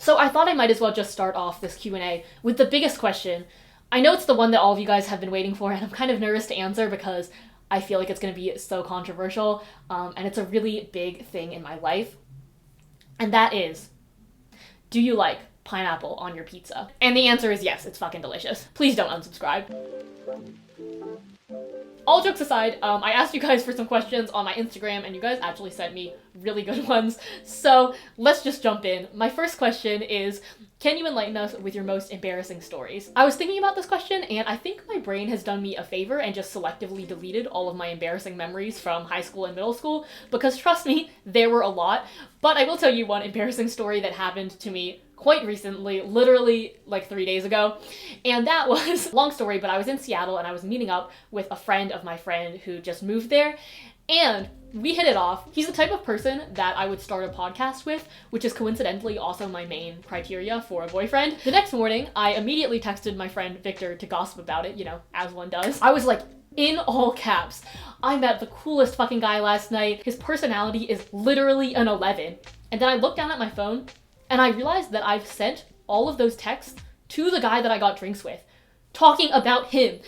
So I thought I might as well just start off this Q&A with the biggest question. I know it's the one that all of you guys have been waiting for, and I'm kind of nervous to answer because I feel like it's going to be so controversial, and it's a really big thing in my life. And that is, do you like pineapple on your pizza? And the answer is yes, it's fucking delicious. Please don't unsubscribe. All jokes aside, I asked you guys for some questions on my Instagram, and you guys actually sent me really good ones. So let's just jump in. My first question is, can you enlighten us with your most embarrassing stories? I was thinking about this question, and I think my brain has done me a favor and just selectively deleted all of my embarrassing memories from high school and middle school, because trust me, there were a lot. But I will tell you one embarrassing story that happened to me quite recently, literally like 3 days ago. And that was, long story, but I was in Seattle and I was meeting up with a friend of my friend who just moved there. And we hit it off. He's the type of person that I would start a podcast with, which is coincidentally also my main criteria for a boyfriend. The next morning, I immediately texted my friend Victor to gossip about it, you know, as one does. I was like, in all caps, I met the coolest fucking guy last night. His personality is literally an 11. And then I looked down at my phone and I realized that I've sent all of those texts to the guy that I got drinks with, talking about him.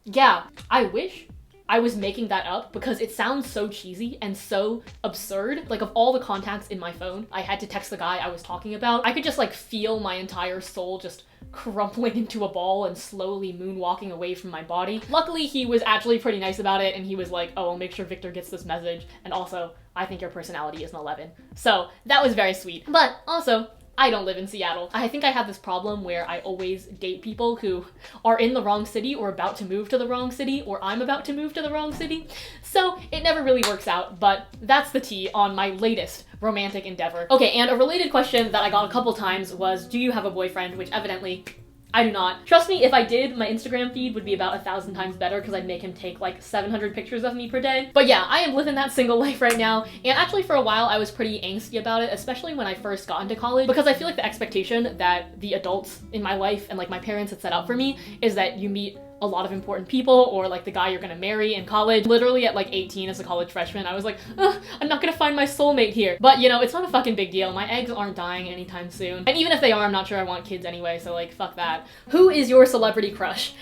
Yeah, I wish I was making that up because it sounds so cheesy and so absurd. Like, of all the contacts in my phone, I had to text the guy I was talking about. I could just like feel my entire soul just crumpling into a ball and slowly moonwalking away from my body. Luckily, he was actually pretty nice about it, and he was like, oh, I'll make sure Victor gets this message, and also, I think your personality is an 11. So that was very sweet. But also, I don't live in Seattle. I think I have this problem where I always date people who are in the wrong city or about to move to the wrong city, or I'm about to move to the wrong city. So it never really works out, but that's the tea on my latest romantic endeavor. Okay, and a related question that I got a couple times was, do you have a boyfriend? Which evidently, I do not. Trust me, if I did, my Instagram feed would be about 1,000 times better because I'd make him take like 700 pictures of me per day. But yeah, I am living that single life right now. And actually for a while I was pretty angsty about it, especially when I first got into college, because I feel like the expectation that the adults in my life and like my parents had set up for me is that you meet a lot of important people, or like the guy you're gonna marry in college. Literally at like 18 as a college freshman, I was like, I'm not gonna find my soulmate here. But you know, it's not a fucking big deal. My eggs aren't dying anytime soon. And even if they are, I'm not sure I want kids anyway, so like, fuck that. Who is your celebrity crush?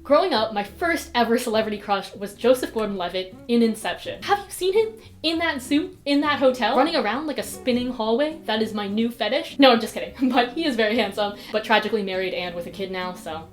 Growing up, my first ever celebrity crush was Joseph Gordon-Levitt in Inception. Have you seen him in that suit, in that hotel, running around like a spinning hallway? That is my new fetish. No, I'm just kidding. But he is very handsome, but tragically married and with a kid now, so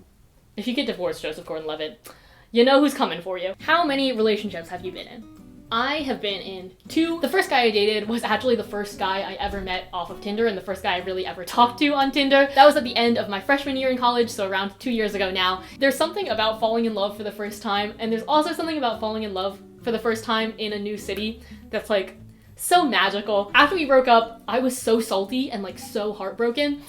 if you get divorced, Joseph Gordon-Levitt, you know who's coming for you. How many relationships have you been in? I have been in 2. The first guy I dated was actually the first guy I ever met off of Tinder, and the first guy I really ever talked to on Tinder. That was at the end of my freshman year in college, so around 2 years ago now. There's something about falling in love for the first time, and there's also something about falling in love for the first time in a new city that's like so magical. After we broke up, I was so salty and like so heartbroken.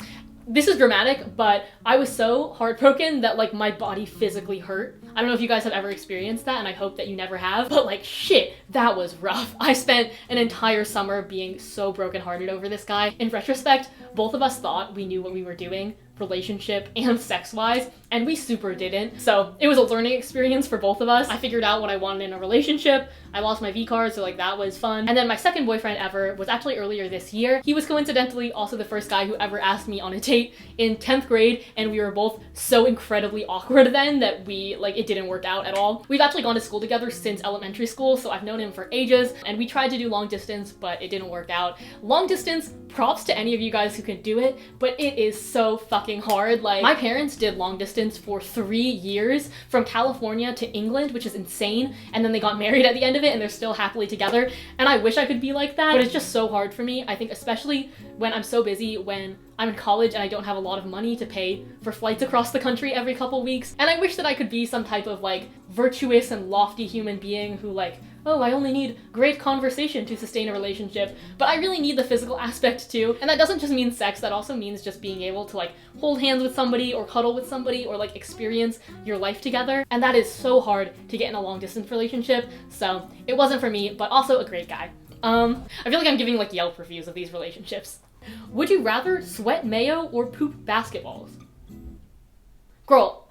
This is dramatic, but I was so heartbroken that like my body physically hurt. I don't know if you guys have ever experienced that, and I hope that you never have, but like shit, that was rough. I spent an entire summer being so brokenhearted over this guy. In retrospect, both of us thought we knew what we were doing, relationship and sex-wise, and we super didn't. So it was a learning experience for both of us. I figured out what I wanted in a relationship. I lost my V-card, so like that was fun. And then my second boyfriend ever was actually earlier this year. He was coincidentally also the first guy who ever asked me on a date in 10th grade, and we were both so incredibly awkward then that it didn't work out at all. We've actually gone to school together since elementary school, so I've known him for ages, and we tried to do long distance, but it didn't work out. Long distance, props to any of you guys who can do it, but it is so fucking hard. Like, my parents did long distance for 3 years from California to England, which is insane, and then they got married at the end of it and they're still happily together, and I wish I could be like that, but it's just so hard for me. I think especially when I'm so busy, when I'm in college and I don't have a lot of money to pay for flights across the country every couple weeks, and I wish that I could be some type of like virtuous and lofty human being who like, oh, I only need great conversation to sustain a relationship, but I really need the physical aspect too. And that doesn't just mean sex, that also means just being able to like hold hands with somebody or cuddle with somebody or like experience your life together. And that is so hard to get in a long distance relationship. So it wasn't for me, but also a great guy. I feel like I'm giving like Yelp reviews of these relationships. Would you rather sweat mayo or poop basketballs? Girl,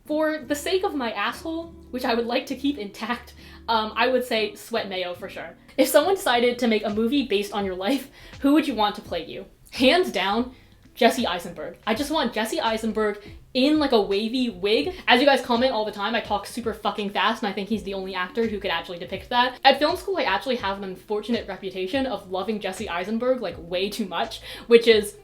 for the sake of my asshole, which I would like to keep intact, I would say sweat mayo for sure. If someone decided to make a movie based on your life, who would you want to play you? Hands down, Jesse Eisenberg. I just want Jesse Eisenberg in like a wavy wig. As you guys comment all the time, I talk super fucking fast, and I think he's the only actor who could actually depict that. At film school, I actually have an unfortunate reputation of loving Jesse Eisenberg like way too much, which is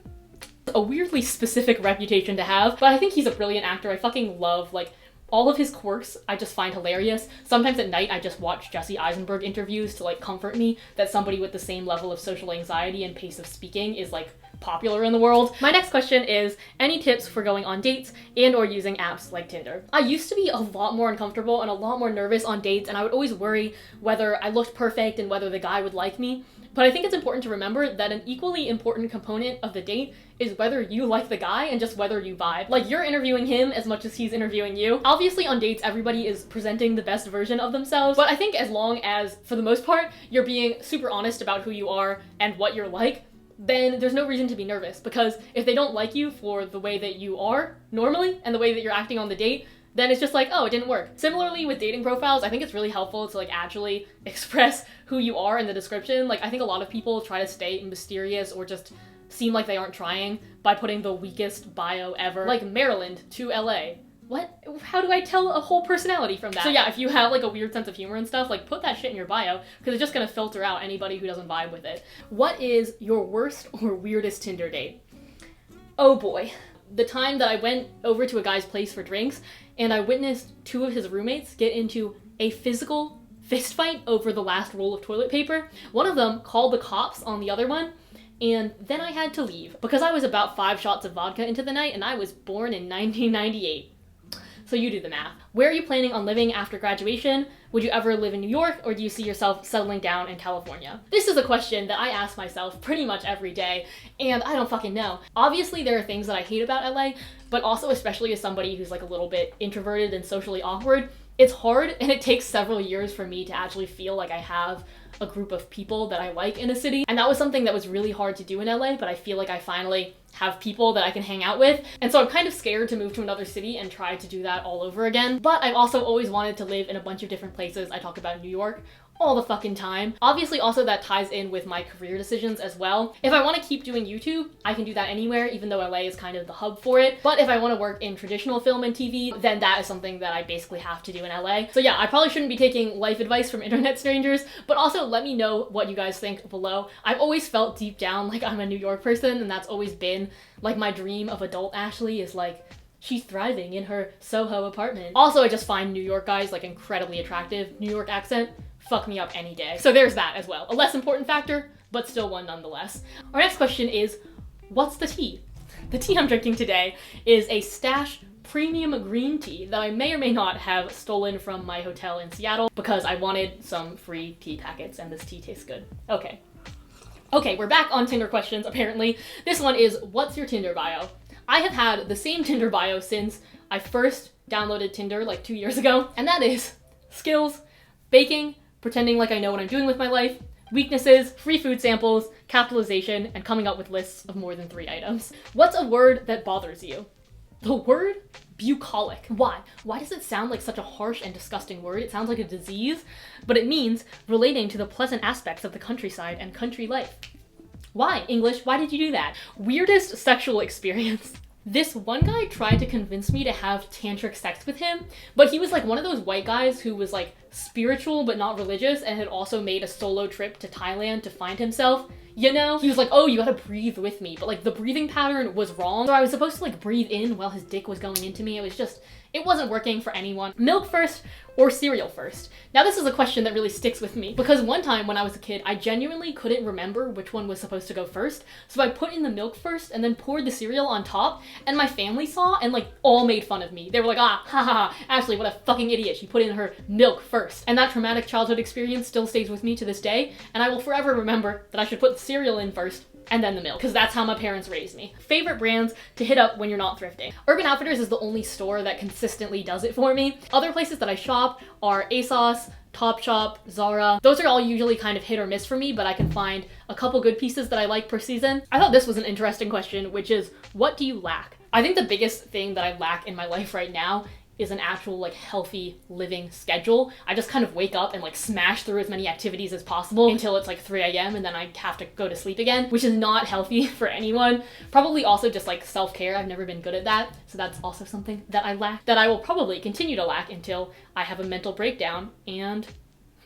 a weirdly specific reputation to have, but I think he's a brilliant actor. I fucking love like all of his quirks. I just find hilarious. Sometimes at night I just watch Jesse Eisenberg interviews to like comfort me that somebody with the same level of social anxiety and pace of speaking is like popular in the world. My next question is, any tips for going on dates and or using apps like Tinder? I used to be a lot more uncomfortable and a lot more nervous on dates, and I would always worry whether I looked perfect and whether the guy would like me. But I think it's important to remember that an equally important component of the date is whether you like the guy and just whether you vibe. Like, you're interviewing him as much as he's interviewing you. Obviously on dates, everybody is presenting the best version of themselves, but I think as long as, for the most part, you're being super honest about who you are and what you're like, then there's no reason to be nervous, because if they don't like you for the way that you are normally and the way that you're acting on the date, then it's just like, oh, it didn't work. Similarly with dating profiles, I think it's really helpful to like actually express who you are in the description. Like, I think a lot of people try to stay mysterious or just seem like they aren't trying by putting the weakest bio ever. Like Maryland to LA. What? How do I tell a whole personality from that? So yeah, if you have like a weird sense of humor and stuff, like put that shit in your bio, because it's just gonna filter out anybody who doesn't vibe with it. What is your worst or weirdest Tinder date? Oh boy. The time that I went over to a guy's place for drinks and I witnessed two of his roommates get into a physical fist fight over the last roll of toilet paper. One of them called the cops on the other one, and then I had to leave because I was about 5 shots of vodka into the night and I was born in 1998. So you do the math. Where are you planning on living after graduation? Would you ever live in New York, or do you see yourself settling down in California? This is a question that I ask myself pretty much every day, and I don't fucking know. Obviously, there are things that I hate about LA, but also, especially as somebody who's like a little bit introverted and socially awkward, it's hard, and it takes several years for me to actually feel like I have a group of people that I like in a city. And that was something that was really hard to do in LA, but I feel like I finally have people that I can hang out with. And so I'm kind of scared to move to another city and try to do that all over again. But I've also always wanted to live in a bunch of different places. I talk about New York all the fucking time. Obviously, also that ties in with my career decisions as well. If I want to keep doing YouTube, I can do that anywhere, even though LA is kind of the hub for it. But if I want to work in traditional film and TV, then that is something that I basically have to do in LA. So yeah, I probably shouldn't be taking life advice from internet strangers, but also let me know what you guys think below. I've always felt deep down like I'm a New York person, and that's always been like my dream of adult Ashley is like, she's thriving in her Soho apartment. Also, I just find New York guys like incredibly attractive. New York accent, fuck me up any day. So there's that as well. A less important factor, but still one nonetheless. Our next question is, what's the tea? The tea I'm drinking today is a Stash premium green tea that I may or may not have stolen from my hotel in Seattle because I wanted some free tea packets and this tea tastes good. Okay, we're back on Tinder questions apparently. This one is, what's your Tinder bio? I have had the same Tinder bio since I first downloaded Tinder like 2 years ago, and that is skills, baking, pretending like I know what I'm doing with my life, weaknesses, free food samples, capitalization, and coming up with lists of more than 3 items. What's a word that bothers you? The word bucolic. Why? Why does it sound like such a harsh and disgusting word? It sounds like a disease, but it means relating to the pleasant aspects of the countryside and country life. Why? English, why did you do that? Weirdest sexual experience. This one guy tried to convince me to have tantric sex with him, but he was like one of those white guys who was like spiritual but not religious and had also made a solo trip to Thailand to find himself. You know? He was like, oh, you gotta breathe with me, but like the breathing pattern was wrong. So I was supposed to like breathe in while his dick was going into me. It wasn't working for anyone. Milk first or cereal first? Now this is a question that really sticks with me because one time when I was a kid, I genuinely couldn't remember which one was supposed to go first. So I put in the milk first and then poured the cereal on top, and my family saw and like all made fun of me. They were like, ah, haha, Ashley, what a fucking idiot. She put in her milk first. And that traumatic childhood experience still stays with me to this day, and I will forever remember that I should put the cereal in first and then the milk, because that's how my parents raised me. Favorite brands to hit up when you're not thrifting. Urban Outfitters is the only store that consistently does it for me. Other places that I shop are ASOS, Topshop, Zara. Those are all usually kind of hit or miss for me, but I can find a couple good pieces that I like per season. I thought this was an interesting question, which is, what do you lack? I think the biggest thing that I lack in my life right now is an actual like healthy living schedule. I just kind of wake up and like smash through as many activities as possible until it's like 3 a.m. and then I have to go to sleep again, which is not healthy for anyone. Probably also just like self-care. I've never been good at that. So that's also something that I lack, that I will probably continue to lack until I have a mental breakdown, and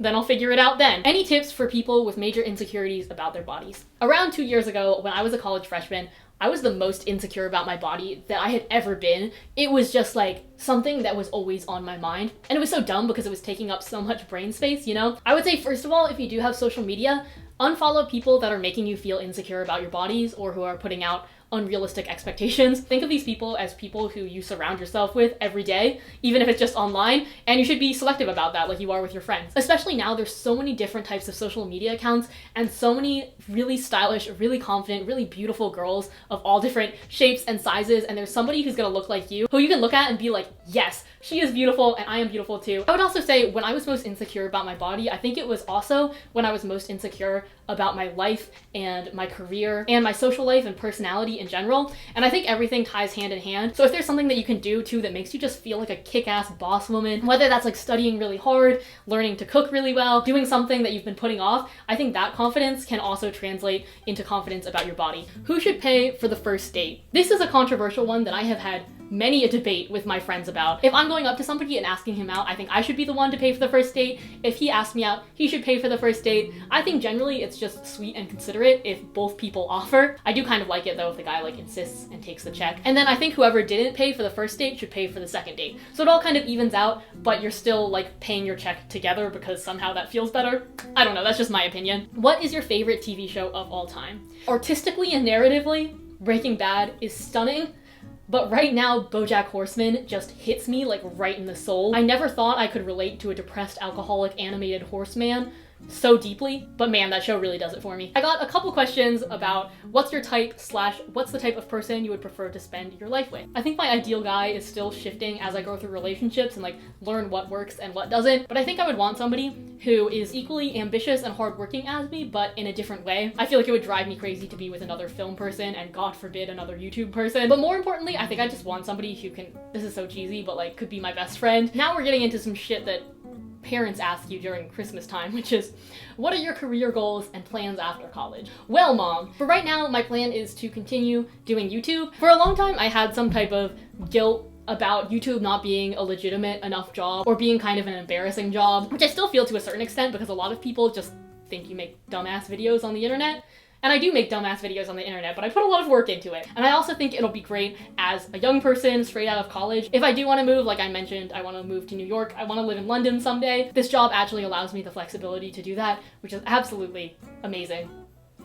then I'll figure it out then. Any tips for people with major insecurities about their bodies? Around 2 years ago, when I was a college freshman, I was the most insecure about my body that I had ever been. It was just like something that was always on my mind. And it was so dumb because it was taking up so much brain space, you know? I would say, first of all, if you do have social media, unfollow people that are making you feel insecure about your bodies or who are putting out unrealistic expectations. Think of these people as people who you surround yourself with every day, even if it's just online, and you should be selective about that like you are with your friends. Especially now, there's so many different types of social media accounts and so many really stylish, really confident, really beautiful girls of all different shapes and sizes, and there's somebody who's gonna look like you, who you can look at and be like, yes, she is beautiful and I am beautiful too. I would also say when I was most insecure about my body, I think it was also when I was most insecure about my life and my career and my social life and personality in general. And I think everything ties hand in hand. So if there's something that you can do too that makes you just feel like a kick-ass boss woman, whether that's like studying really hard, learning to cook really well, doing something that you've been putting off, I think that confidence can also translate into confidence about your body. Who should pay for the first date? This is a controversial one that I have had many a debate with my friends about. If I'm going up to somebody and asking him out, I think I should be the one to pay for the first date. If he asks me out, he should pay for the first date. I think generally it's just sweet and considerate if both people offer. I do kind of like it though if the guy like insists and takes the check. And then I think whoever didn't pay for the first date should pay for the second date. So it all kind of evens out, but you're still like paying your check together because somehow that feels better. I don't know, that's just my opinion. What is your favorite TV show of all time? Artistically and narratively, Breaking Bad is stunning. But right now, BoJack Horseman just hits me like right in the soul. I never thought I could relate to a depressed alcoholic animated horseman so deeply, but man, that show really does it for me. I got a couple questions about what's your type / what's the type of person you would prefer to spend your life with. I think my ideal guy is still shifting as I go through relationships and like learn what works and what doesn't, but I think I would want somebody who is equally ambitious and hardworking as me, but in a different way. I feel like it would drive me crazy to be with another film person and God forbid another YouTube person. But more importantly, I think I just want somebody who can, this is so cheesy, but like could be my best friend. Now we're getting into some shit that parents ask you during Christmas time, which is, what are your career goals and plans after college? Well, Mom, for right now, my plan is to continue doing YouTube. For a long time, I had some type of guilt about YouTube not being a legitimate enough job or being kind of an embarrassing job, which I still feel to a certain extent because a lot of people just think you make dumbass videos on the internet. And I do make dumbass videos on the internet, but I put a lot of work into it. And I also think it'll be great as a young person straight out of college. If I do want to move, like I mentioned, I want to move to New York. I want to live in London someday. This job actually allows me the flexibility to do that, which is absolutely amazing.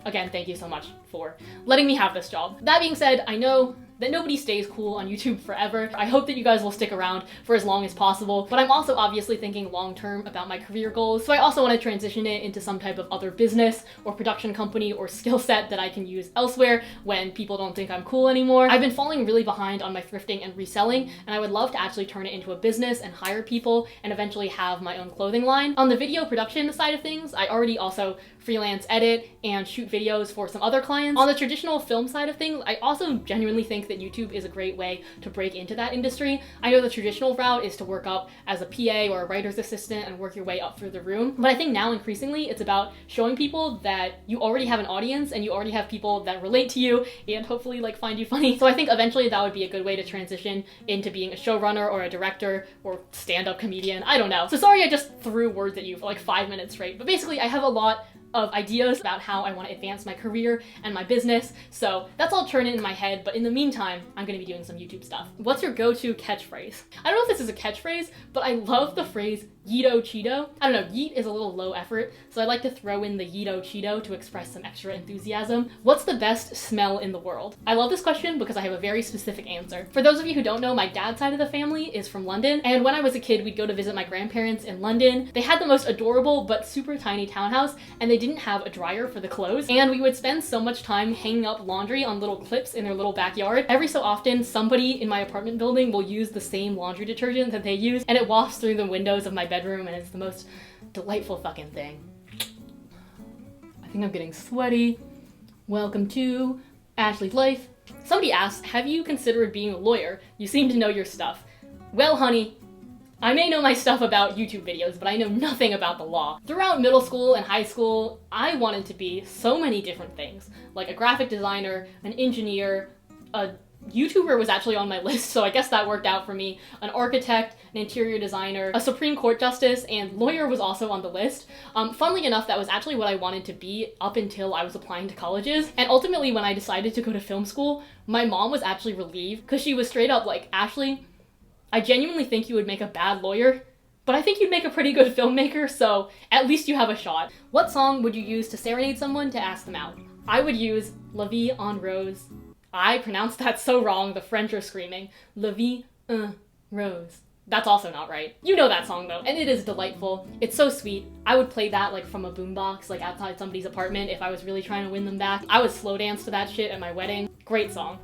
Again, thank you so much for letting me have this job. That being said, I know that nobody stays cool on YouTube forever. I hope that you guys will stick around for as long as possible, but I'm also obviously thinking long-term about my career goals, so I also want to transition it into some type of other business or production company or skill set that I can use elsewhere when people don't think I'm cool anymore. I've been falling really behind on my thrifting and reselling, and I would love to actually turn it into a business and hire people and eventually have my own clothing line. On the video production side of things, I already also freelance edit and shoot videos for some other clients. On the traditional film side of things, I also genuinely think that YouTube is a great way to break into that industry. I know the traditional route is to work up as a PA or a writer's assistant and work your way up through the room, but I think now increasingly it's about showing people that you already have an audience and you already have people that relate to you and hopefully like find you funny. So I think eventually that would be a good way to transition into being a showrunner or a director or stand-up comedian. I don't know. So sorry I just threw words at you for like 5 minutes straight, but basically I have a lot of ideas about how I want to advance my career and my business, so that's all churning in my head, but in the meantime, I'm going to be doing some YouTube stuff. What's your go-to catchphrase? I don't know if this is a catchphrase, but I love the phrase Yeeto Cheeto. I don't know, yeet is a little low effort, so I like to throw in the Yeeto Cheeto to express some extra enthusiasm. What's the best smell in the world? I love this question because I have a very specific answer. For those of you who don't know, my dad's side of the family is from London, and when I was a kid, we'd go to visit my grandparents in London. They had the most adorable but super tiny townhouse, and they didn't have a dryer for the clothes, and we would spend so much time hanging up laundry on little clips in their little backyard. Every so often, somebody in my apartment building will use the same laundry detergent that they use, and it wafts through the windows of my bedroom, and it's the most delightful fucking thing. I think I'm getting sweaty. Welcome to Ashley's Life. Somebody asked, have you considered being a lawyer? You seem to know your stuff. Well, honey, I may know my stuff about YouTube videos, but I know nothing about the law. Throughout middle school and high school, I wanted to be so many different things, like a graphic designer, an engineer, a YouTuber was actually on my list, so I guess that worked out for me, an architect, an interior designer, a Supreme Court justice, and lawyer was also on the list. Funnily enough, that was actually what I wanted to be up until I was applying to colleges, and ultimately when I decided to go to film school, my mom was actually relieved, because she was straight up like, Ashley, I genuinely think you would make a bad lawyer, but I think you'd make a pretty good filmmaker, so at least you have a shot. What song would you use to serenade someone to ask them out? I would use La Vie en Rose. I pronounced that so wrong, the French are screaming. La Vie en Rose. That's also not right. You know that song though, and it is delightful. It's so sweet. I would play that like from a boombox, like outside somebody's apartment if I was really trying to win them back. I would slow dance to that shit at my wedding. Great song.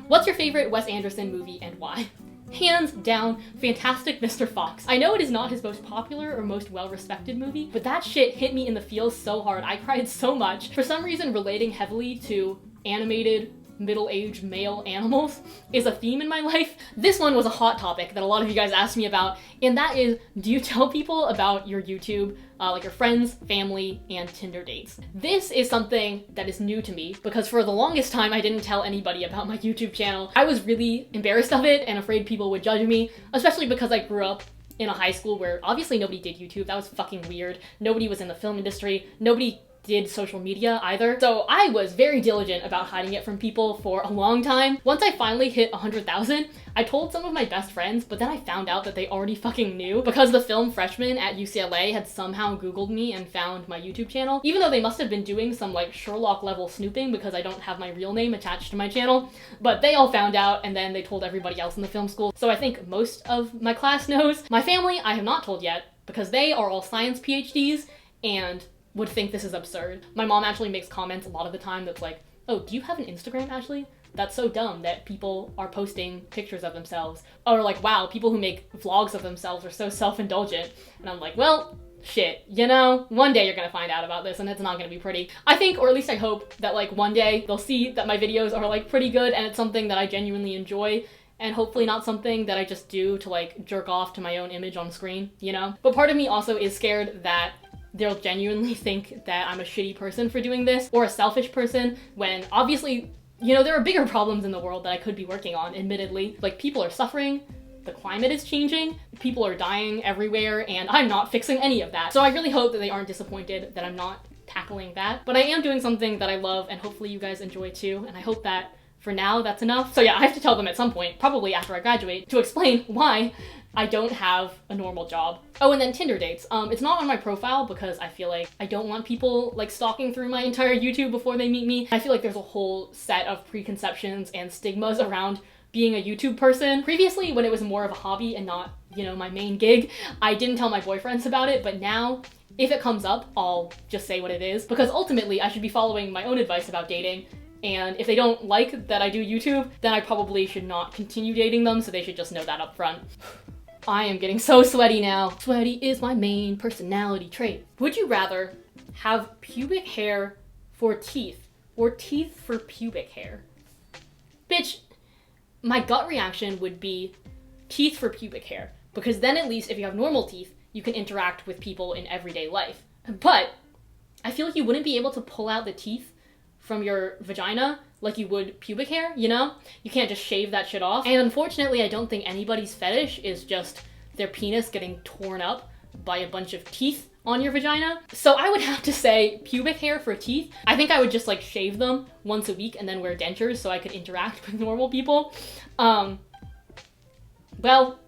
What's your favorite Wes Anderson movie and why? Hands down, Fantastic Mr. Fox. I know it is not his most popular or most well-respected movie, but that shit hit me in the feels so hard. I cried so much. For some reason, relating heavily to animated middle-aged male animals is a theme in my life. This one was a hot topic that a lot of you guys asked me about, and that is, do you tell people about your YouTube, like your friends, family, and Tinder dates? This is something that is new to me because for the longest time I didn't tell anybody about my YouTube channel. I was really embarrassed of it and afraid people would judge me, especially because I grew up in a high school where obviously nobody did YouTube. That was fucking weird. Nobody was in the film industry. Nobody did social media either. So I was very diligent about hiding it from people for a long time. Once I finally hit 100,000, I told some of my best friends, but then I found out that they already fucking knew because the film freshman at UCLA had somehow Googled me and found my YouTube channel, even though they must have been doing some like Sherlock level snooping because I don't have my real name attached to my channel. But they all found out and then they told everybody else in the film school. So I think most of my class knows. My family, I have not told yet because they are all science PhDs and would think this is absurd. My mom actually makes comments a lot of the time that's like, oh, do you have an Instagram, Ashley? That's so dumb that people are posting pictures of themselves. Or like, wow, people who make vlogs of themselves are so self-indulgent. And I'm like, well, shit, you know, one day you're gonna find out about this and it's not gonna be pretty. I think, or at least I hope, that like one day they'll see that my videos are like pretty good and it's something that I genuinely enjoy and hopefully not something that I just do to like jerk off to my own image on screen, you know? But part of me also is scared that they'll genuinely think that I'm a shitty person for doing this or a selfish person when obviously, you know, there are bigger problems in the world that I could be working on, admittedly. Like people are suffering, the climate is changing, people are dying everywhere, and I'm not fixing any of that. So I really hope that they aren't disappointed that I'm not tackling that. But I am doing something that I love and hopefully you guys enjoy too, and I hope that for now that's enough. So yeah, I have to tell them at some point, probably after I graduate, to explain why I don't have a normal job. Oh, and then Tinder dates. It's not on my profile because I feel like I don't want people like stalking through my entire YouTube before they meet me. I feel like there's a whole set of preconceptions and stigmas around being a YouTube person. Previously, when it was more of a hobby and not, you know, my main gig, I didn't tell my boyfriends about it, but now if it comes up, I'll just say what it is because ultimately I should be following my own advice about dating. And if they don't like that I do YouTube, then I probably should not continue dating them, so they should just know that up front. I am getting so sweaty now. Sweaty is my main personality trait. Would you rather have pubic hair for teeth or teeth for pubic hair? Bitch, my gut reaction would be teeth for pubic hair, because then at least if you have normal teeth, you can interact with people in everyday life. But I feel like you wouldn't be able to pull out the teeth from your vagina like you would pubic hair, you know? You can't just shave that shit off. And unfortunately, I don't think anybody's fetish is just their penis getting torn up by a bunch of teeth on your vagina. So I would have to say pubic hair for teeth. I think I would just like shave them once a week and then wear dentures so I could interact with normal people. Well,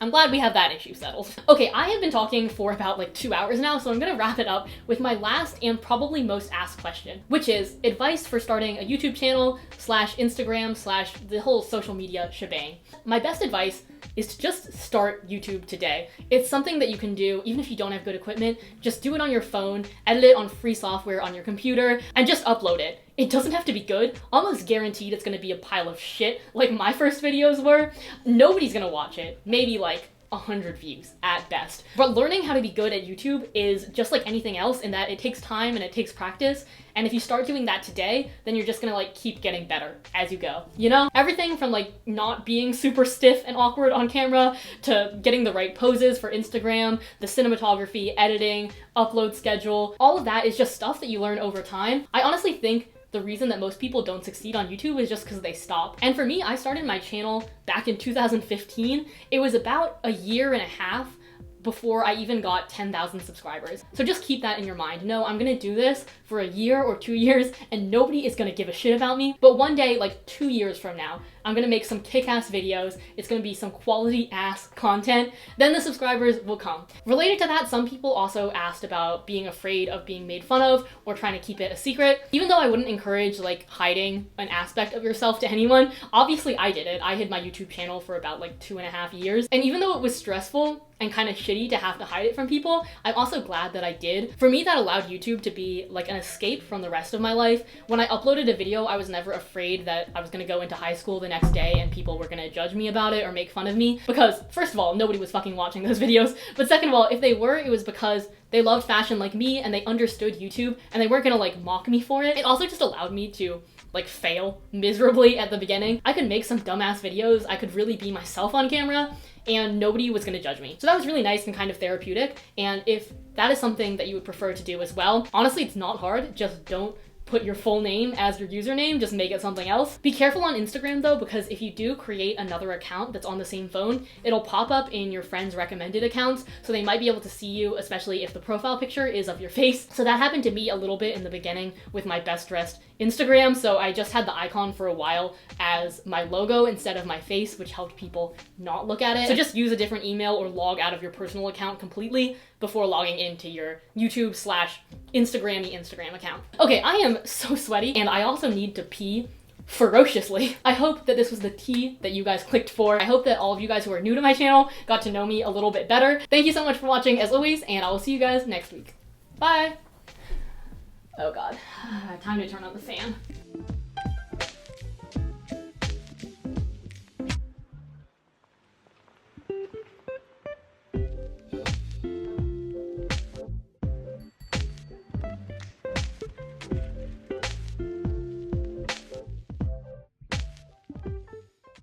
I'm glad we have that issue settled. Okay, I have been talking for about like 2 hours now, so I'm gonna wrap it up with my last and probably most asked question, which is advice for starting a YouTube channel / Instagram / the whole social media shebang. My best advice is to just start YouTube today. It's something that you can do even if you don't have good equipment. Just do it on your phone, edit it on free software on your computer, and just upload it. It doesn't have to be good. Almost guaranteed it's gonna be a pile of shit like my first videos were. Nobody's gonna watch it. Maybe like 100 views at best. But learning how to be good at YouTube is just like anything else in that it takes time and it takes practice. And if you start doing that today, then you're just gonna like keep getting better as you go. You know, everything from like not being super stiff and awkward on camera to getting the right poses for Instagram, the cinematography, editing, upload schedule, all of that is just stuff that you learn over time. I honestly think the reason that most people don't succeed on YouTube is just because they stop. And for me, I started my channel back in 2015. It was about a year and a half before I even got 10,000 subscribers. So just keep that in your mind. No, I'm gonna do this for a year or 2 years and nobody is gonna give a shit about me. But one day, like 2 years from now, I'm gonna make some kick-ass videos. It's gonna be some quality-ass content. Then the subscribers will come. Related to that, some people also asked about being afraid of being made fun of or trying to keep it a secret. Even though I wouldn't encourage like hiding an aspect of yourself to anyone, obviously I did it. I hid my YouTube channel for about like 2.5 years. And even though it was stressful and kind of shitty to have to hide it from people, I'm also glad that I did. For me, that allowed YouTube to be like an escape from the rest of my life. When I uploaded a video, I was never afraid that I was gonna go into high school the next day and people were gonna judge me about it or make fun of me. Because first of all, nobody was fucking watching those videos. But second of all, if they were, it was because they loved fashion like me and they understood YouTube and they weren't gonna like mock me for it. It also just allowed me to like fail miserably at the beginning. I could make some dumbass videos. I could really be myself on camera and nobody was gonna judge me. So that was really nice and kind of therapeutic. And if that is something that you would prefer to do as well, honestly, it's not hard. Just don't put your full name as your username, just make it something else. Be careful on Instagram though, because if you do create another account that's on the same phone, it'll pop up in your friends' recommended accounts, so they might be able to see you, especially if the profile picture is of your face. So that happened to me a little bit in the beginning with my Best Dressed Instagram, so I just had the icon for a while as my logo instead of my face, which helped people not look at it. So just use a different email or log out of your personal account completely before logging into your YouTube/Instagram-y Instagram account. Okay, I am so sweaty and I also need to pee ferociously. I hope that this was the tea that you guys clicked for. I hope that all of you guys who are new to my channel got to know me a little bit better. Thank you so much for watching as always, and I will see you guys next week. Bye! Oh god, time to turn on the fan.